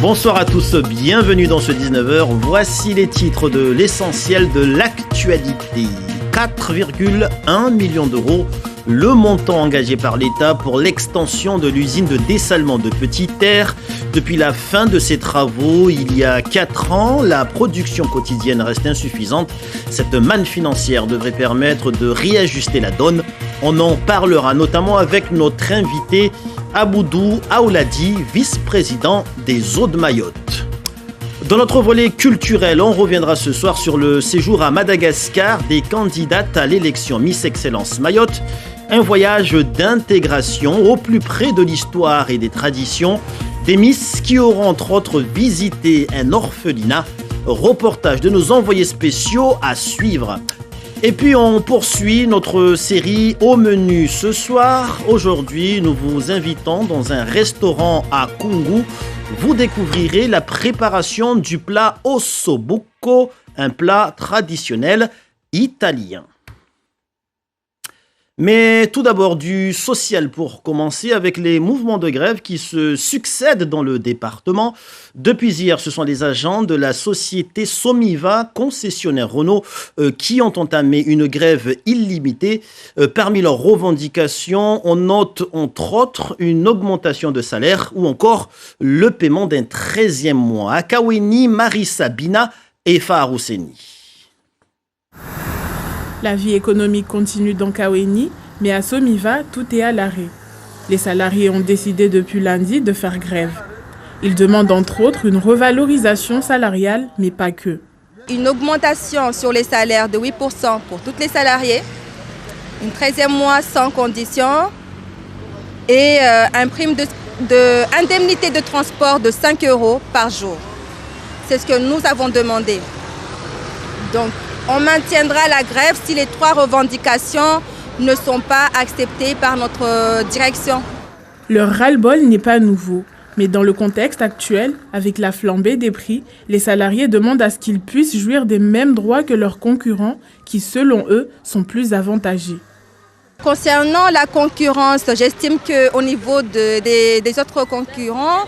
Bonsoir à tous, bienvenue dans ce 19h. Voici les titres de l'essentiel de l'actualité. 4,1 millions d'euros, le montant engagé par l'État pour l'extension de l'usine de dessalement de Petite-Terre. Depuis la fin de ses travaux, il y a 4 ans, la production quotidienne reste insuffisante. Cette manne financière devrait permettre de réajuster la donne. On en parlera notamment avec notre invité Aboudou Aouladi, vice-président des Eaux de Mayotte. Dans notre volet culturel, on reviendra ce soir sur le séjour à Madagascar des candidates à l'élection Miss Excellence Mayotte. Un voyage d'intégration au plus près de l'histoire et des traditions. Des Miss qui auront entre autres visité un orphelinat. Reportage de nos envoyés spéciaux à suivre. Et puis on poursuit notre série au menu ce soir. Aujourd'hui, nous vous invitons dans un restaurant à Kungu. Vous découvrirez la préparation du plat ossobuco, un plat traditionnel italien. Mais tout d'abord du social pour commencer avec les mouvements de grève qui se succèdent dans le département. Depuis hier, ce sont les agents de la société Somiva, concessionnaire Renault, qui ont entamé une grève illimitée. Parmi leurs revendications, on note entre autres une augmentation de salaire ou encore le paiement d'un 13e mois. À Kaweni, Marissa Bina et Fahar Housseni. La vie économique continue dans Kaweni, mais à Somiva, tout est à l'arrêt. Les salariés ont décidé depuis lundi de faire grève. Ils demandent entre autres une revalorisation salariale, mais pas que. Une augmentation sur les salaires de 8% pour tous les salariés, une 13e mois sans condition et un prime indemnité de transport de 5 € par jour. C'est ce que nous avons demandé. Donc, on maintiendra la grève si les 3 revendications ne sont pas acceptées par notre direction. Leur ras-le-bol n'est pas nouveau, mais dans le contexte actuel, avec la flambée des prix, les salariés demandent à ce qu'ils puissent jouir des mêmes droits que leurs concurrents qui, selon eux, sont plus avantagés. Concernant la concurrence, j'estime qu'au niveau des autres concurrents,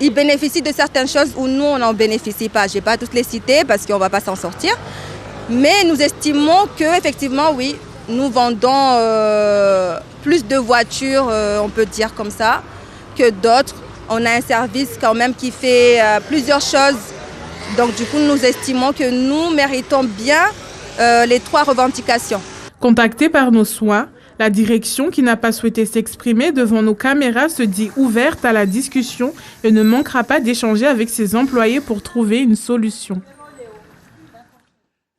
ils bénéficient de certaines choses où nous, on n'en bénéficie pas. Je ne vais pas toutes les citer parce qu'on ne va pas s'en sortir. Mais nous estimons qu'effectivement, oui, nous vendons plus de voitures, on peut dire comme ça, que d'autres. On a un service quand même qui fait plusieurs choses. Donc du coup, nous estimons que nous méritons bien les 3 revendications. Contactée par nos soins, la direction qui n'a pas souhaité s'exprimer devant nos caméras se dit ouverte à la discussion et ne manquera pas d'échanger avec ses employés pour trouver une solution.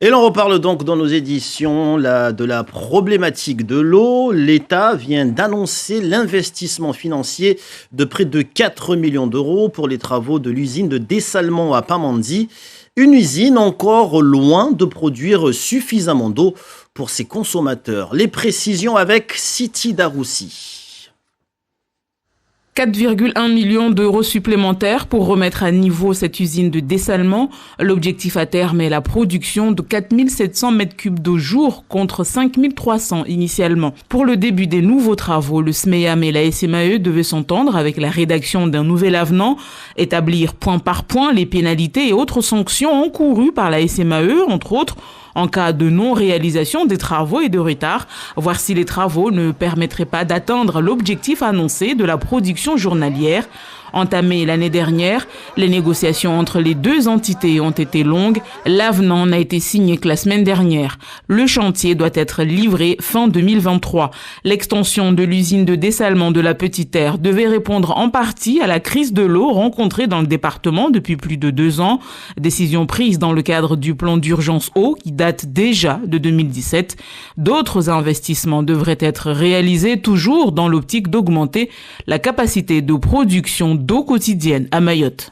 Et l'on reparle donc dans nos éditions de la problématique de l'eau. L'État vient d'annoncer l'investissement financier de près de 4 millions d'euros pour les travaux de l'usine de dessalement à Pamandzi. Une usine encore loin de produire suffisamment d'eau pour ses consommateurs. Les précisions avec Siti Daroussi. 4,1 millions d'euros supplémentaires pour remettre à niveau cette usine de dessalement. L'objectif à terme est la production de 4 700 mètres cubes d'eau jour contre 5 300 initialement. Pour le début des nouveaux travaux, le SMEAM et la SMAE devaient s'entendre avec la rédaction d'un nouvel avenant, établir point par point les pénalités et autres sanctions encourues par la SMAE, entre autres, en cas de non-réalisation des travaux et de retard, voir si les travaux ne permettraient pas d'atteindre l'objectif annoncé de la production journalière. Entamées l'année dernière, les négociations entre les 2 entités ont été longues. L'avenant n'a été signé que la semaine dernière. Le chantier doit être livré fin 2023. L'extension de l'usine de dessalement de la Petite-Terre devait répondre en partie à la crise de l'eau rencontrée dans le département depuis plus de 2 ans. Décision prise dans le cadre du plan d'urgence eau qui date déjà de 2017. D'autres investissements devraient être réalisés toujours dans l'optique d'augmenter la capacité de production d'eau quotidienne à Mayotte.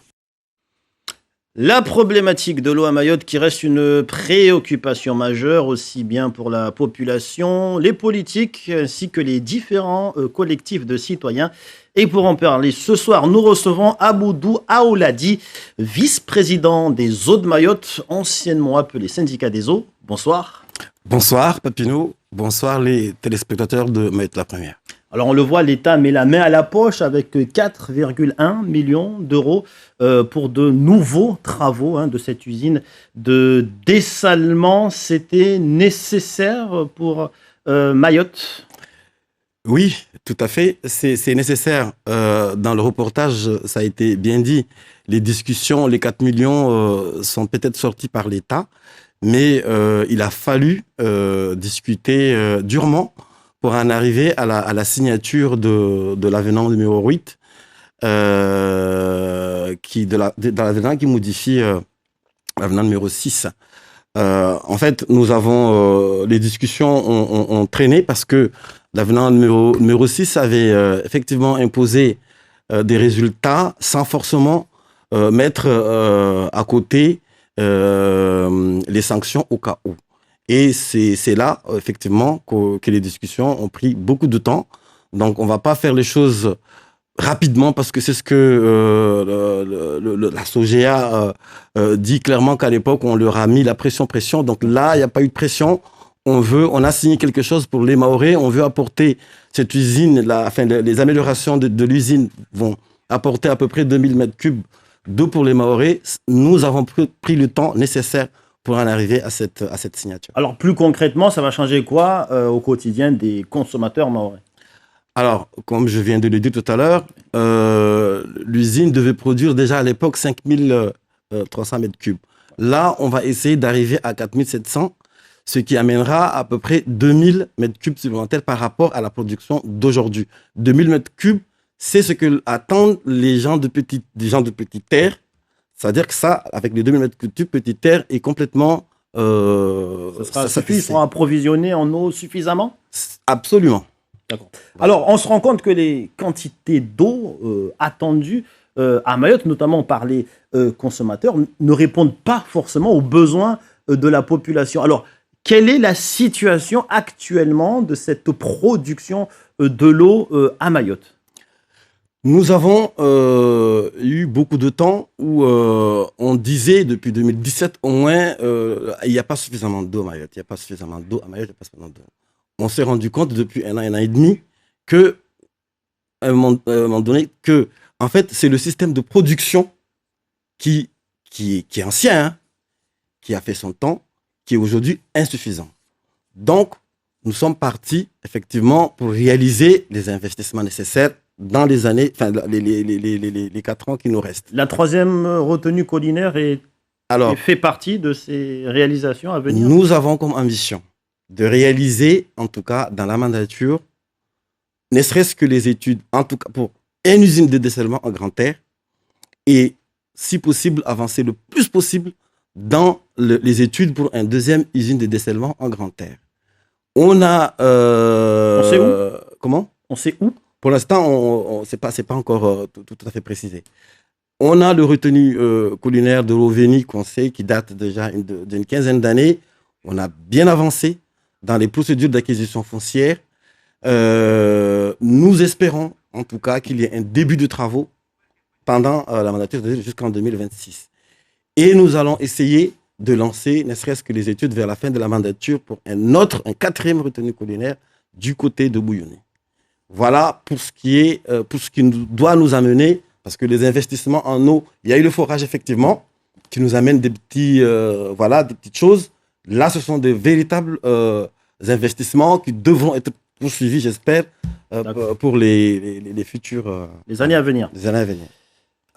La problématique de l'eau à Mayotte qui reste une préoccupation majeure aussi bien pour la population, les politiques ainsi que les différents collectifs de citoyens. Et pour en parler ce soir, nous recevons Aboudou Aouladi, vice-président des Eaux de Mayotte, anciennement appelé syndicat des eaux. Bonsoir. Bonsoir Papineau, bonsoir les téléspectateurs de Mayotte la Première. Alors on le voit, l'État met la main à la poche avec 4,1 millions d'euros pour de nouveaux travaux de cette usine de dessalement. C'était nécessaire pour Mayotte? Oui, tout à fait. C'est nécessaire. Dans le reportage, ça a été bien dit. Les discussions, les 4 millions sont peut-être sortis par l'État, mais il a fallu discuter durement pour en arriver à la signature de l'avenant numéro 8, l'avenant qui modifie l'avenant numéro 6. En fait, nous avons les discussions ont traîné parce que l'avenant numéro 6 avait effectivement imposé des résultats sans forcément mettre à côté les sanctions au cas où. Et c'est là, effectivement, que les discussions ont pris beaucoup de temps. Donc, on ne va pas faire les choses rapidement parce que c'est ce que la SOGEA dit clairement qu'à l'époque, on leur a mis la pression. Donc là, il n'y a pas eu de pression. On a signé quelque chose pour les Mahorais. On veut apporter cette usine, les améliorations de l'usine vont apporter à peu près 2000 mètres cubes d'eau pour les Mahorais. Nous avons pris le temps nécessaire pour en arriver à cette signature. Alors, plus concrètement, ça va changer quoi au quotidien des consommateurs mahorais? Alors, comme je viens de le dire tout à l'heure, l'usine devait produire déjà à l'époque 5300 mètres cubes. Là, on va essayer d'arriver à 4700, ce qui amènera à peu près 2000 mètres cubes supplémentaires par rapport à la production d'aujourd'hui. 2000 mètres cubes, c'est ce que attendent les gens de Petite Terre. C'est-à-dire que ça, avec les 2000 mètres cubes, Petite Terre est complètement... ça suffit, ils seront approvisionnés en eau suffisamment? Absolument. D'accord. Alors, on se rend compte que les quantités d'eau attendues à Mayotte, notamment par les consommateurs, ne répondent pas forcément aux besoins de la population. Alors, quelle est la situation actuellement de cette production de l'eau à Mayotte? Nous avons eu beaucoup de temps où on disait depuis 2017 au moins il n'y a pas suffisamment d'eau à Mayotte, il n'y a pas suffisamment d'eau à Mayotte, il n'y a pas suffisamment d'eau. On s'est rendu compte depuis un an et demi que, à un moment donné, que en fait c'est le système de production qui est ancien, qui a fait son temps, qui est aujourd'hui insuffisant. Donc nous sommes partis effectivement pour réaliser les investissements nécessaires dans les années, les 4 ans qui nous restent. La troisième retenue collinaire fait partie de ces réalisations à venir? Nous avons comme ambition de réaliser, en tout cas dans la mandature, ne serait-ce que les études, en tout cas pour une usine de dessalement en grand air, et si possible, avancer le plus possible dans les études pour une deuxième usine de dessalement en grand air. On a... on sait où? Comment? On sait où? Pour l'instant, c'est pas encore tout à fait précisé. On a le retenu collinaire de l'Oveni qu'on sait, qui date déjà d'une quinzaine d'années. On a bien avancé dans les procédures d'acquisition foncière. Nous espérons, en tout cas, qu'il y ait un début de travaux pendant la mandature jusqu'en 2026. Et nous allons essayer de lancer, ne serait-ce que les études vers la fin de la mandature pour un quatrième retenu collinaire du côté de Bouillonné. Voilà pour ce qui doit nous amener, parce que les investissements en eau, il y a eu le forage effectivement, qui nous amène des petites choses. Là, ce sont des véritables investissements qui devront être poursuivis, j'espère, pour les futures... les années à venir. Les années à venir.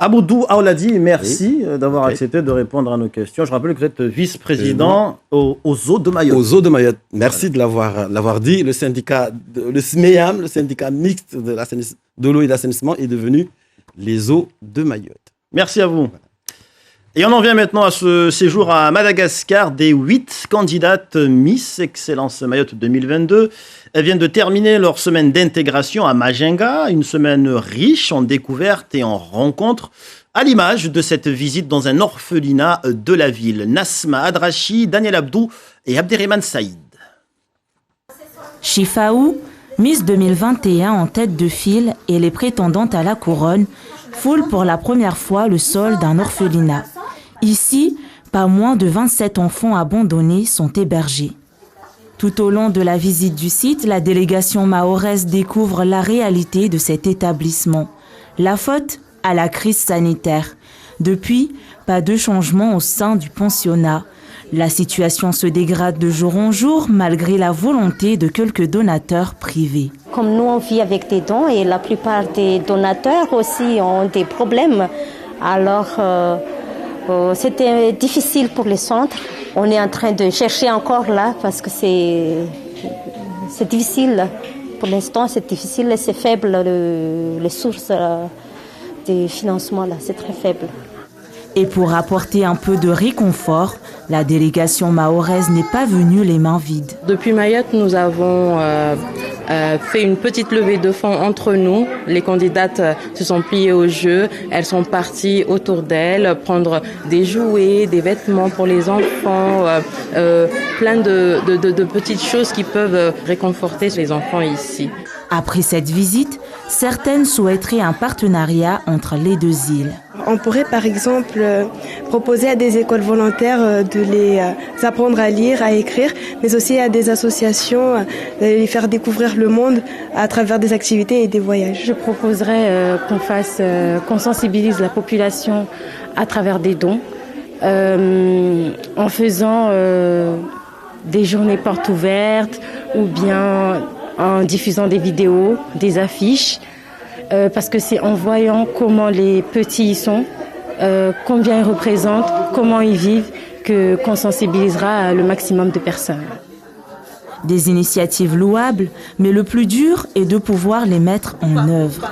Aboudou Aouladi, merci d'avoir accepté de répondre à nos questions. Je rappelle que vous êtes vice-président aux eaux de Mayotte. Aux eaux de Mayotte. Merci de l'avoir dit. Le syndicat, le SMEAM, le syndicat mixte de l'eau et de l'assainissement, est devenu les eaux de Mayotte. Merci à vous. Et on en vient maintenant à ce séjour à Madagascar des 8 candidates Miss Excellence Mayotte 2022. Elles viennent de terminer leur semaine d'intégration à Majinga, une semaine riche en découvertes et en rencontres, à l'image de cette visite dans un orphelinat de la ville. Nasma Adrachi, Daniel Abdou et Abderrahmane Saïd. Chifaou, Miss 2021 en tête de file et les prétendantes à la couronne foulent pour la première fois le sol d'un orphelinat. Ici, pas moins de 27 enfants abandonnés sont hébergés. Tout au long de la visite du site, la délégation mahoraise découvre la réalité de cet établissement. La faute à la crise sanitaire. Depuis, pas de changement au sein du pensionnat. La situation se dégrade de jour en jour malgré la volonté de quelques donateurs privés. Comme nous, on vit avec des dons et la plupart des donateurs aussi ont des problèmes. Alors, c'était difficile pour les centres. On est en train de chercher encore là parce que c'est difficile. Pour l'instant, c'est difficile et c'est faible. Les sources de financement, là, c'est très faible. Et pour apporter un peu de réconfort, la délégation mahoraise n'est pas venue les mains vides. Depuis Mayotte, nous avons fait une petite levée de fonds entre nous. Les candidates se sont pliées au jeu. Elles sont parties autour d'elles prendre des jouets, des vêtements pour les enfants, plein de petites choses qui peuvent réconforter les enfants ici. Après cette visite, certaines souhaiteraient un partenariat entre les deux îles. On pourrait par exemple proposer à des écoles volontaires de les apprendre à lire, à écrire, mais aussi à des associations de les faire découvrir le monde à travers des activités et des voyages. Je proposerais qu'on sensibilise la population à travers des dons, en faisant des journées portes ouvertes ou bien en diffusant des vidéos, des affiches. Parce que c'est en voyant comment les petits y sont, combien ils représentent, comment ils vivent, qu'on sensibilisera le maximum de personnes. Des initiatives louables, mais le plus dur est de pouvoir les mettre en œuvre.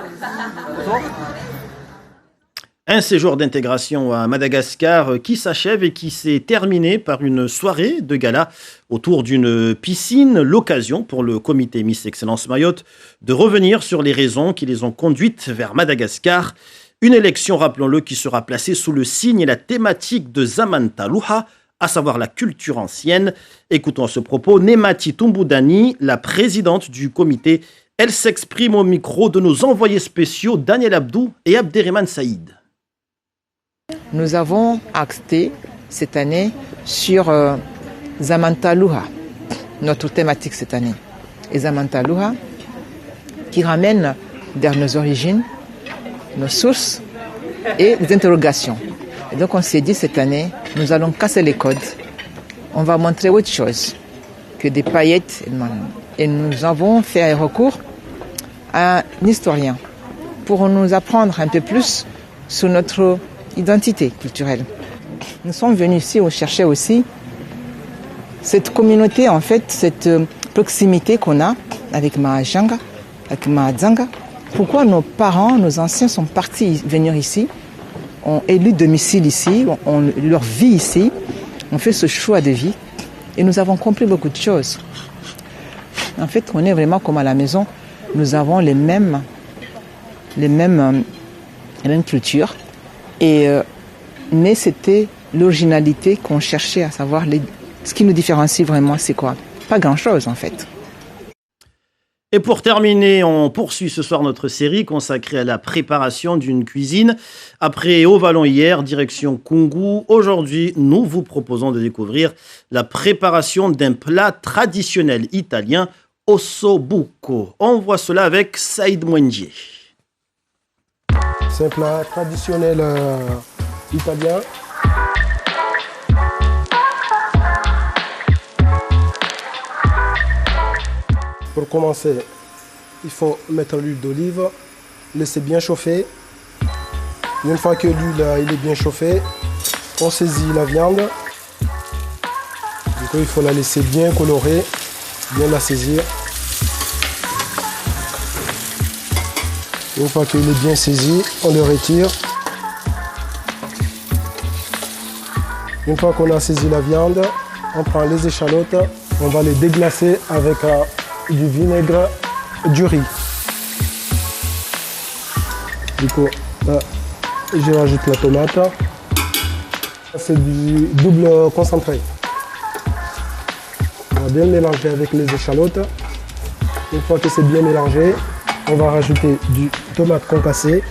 Un séjour d'intégration à Madagascar qui s'achève et qui s'est terminé par une soirée de gala autour d'une piscine. L'occasion pour le comité Miss Excellence Mayotte de revenir sur les raisons qui les ont conduites vers Madagascar. Une élection, rappelons-le, qui sera placée sous le signe et la thématique de Zamanta Luha, à savoir la culture ancienne. Écoutons à ce propos Nemati Tumbudani, la présidente du comité. Elle s'exprime au micro de nos envoyés spéciaux Daniel Abdou et Abderrahmane Saïd. Nous avons acté cette année sur Zamanta Luha, notre thématique cette année. Et Zamanta Luha, qui ramène vers nos origines, nos sources et des interrogations. Et donc on s'est dit cette année, nous allons casser les codes. On va montrer autre chose que des paillettes. Et nous avons fait recours à un historien pour nous apprendre un peu plus sur notre identité culturelle. Nous sommes venus ici, on cherchait aussi cette communauté, en fait, cette proximité qu'on a avec Mahajanga, avec Mahadzanga. Pourquoi nos parents, nos anciens sont partis venir ici, ont élu domicile ici, ont leur vie ici, ont fait ce choix de vie et nous avons compris beaucoup de choses. En fait, on est vraiment comme à la maison, nous avons les mêmes cultures. Mais c'était l'originalité qu'on cherchait à savoir ce qui nous différencie vraiment, c'est quoi? Pas grand-chose en fait. Et pour terminer, on poursuit ce soir notre série consacrée à la préparation d'une cuisine. Après Au-Vallon hier, direction Kungu. Aujourd'hui, nous vous proposons de découvrir la préparation d'un plat traditionnel italien, ossobuco. On voit cela avec Saïd Mwendier. C'est un plat traditionnel italien. Pour commencer, il faut mettre l'huile d'olive, laisser bien chauffer. Une fois que l'huile est bien chauffée, on saisit la viande. Du coup, il faut la laisser bien colorer, bien la saisir. Une fois qu'il est bien saisi, on le retire. Une fois qu'on a saisi la viande, on prend les échalotes, on va les déglacer avec du vinaigre, du riz. Du coup, là, je rajoute la tomate. C'est du double concentré. On va bien mélanger avec les échalotes. Une fois que c'est bien mélangé, on va rajouter du tomate concassée.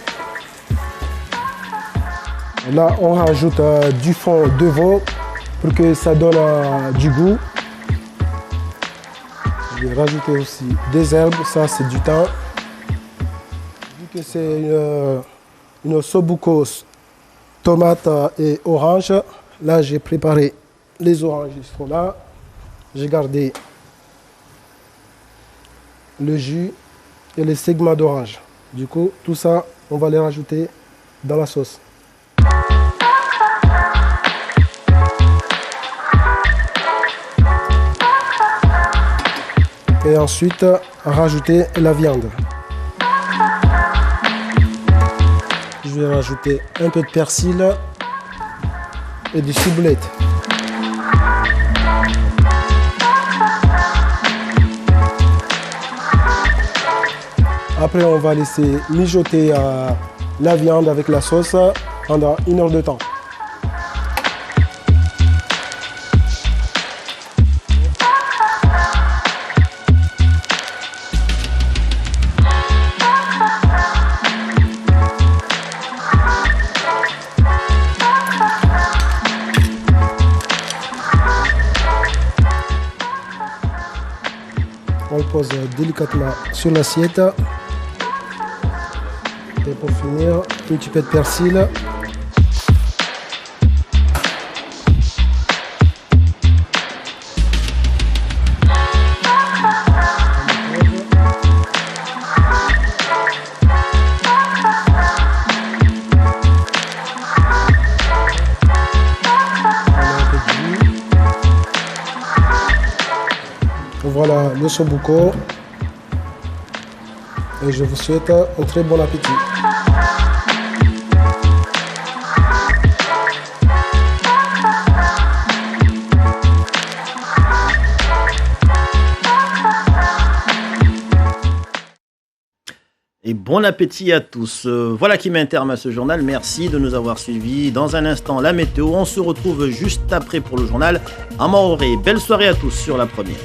Là, on rajoute du fond de veau pour que ça donne du goût. Je vais rajouter aussi des herbes, ça c'est du thym. Vu que c'est une sobucos, tomate et orange, là j'ai préparé les oranges, ils sont là. J'ai gardé le jus et les segments d'orange. Du coup, tout ça, on va les rajouter dans la sauce. Et ensuite, rajouter la viande. Je vais rajouter un peu de persil et du ciboulette. Après, on va laisser mijoter la viande avec la sauce pendant 1 heure de temps. On le pose délicatement sur l'assiette. Et pour finir, un petit peu de persil. Voilà le sobuco. Et je vous souhaite un très bon appétit. Et bon appétit à tous. Voilà qui met un terme à ce journal. Merci de nous avoir suivis. Dans un instant, la météo. On se retrouve juste après pour le journal. À Maoré. Belle soirée à tous sur La Première.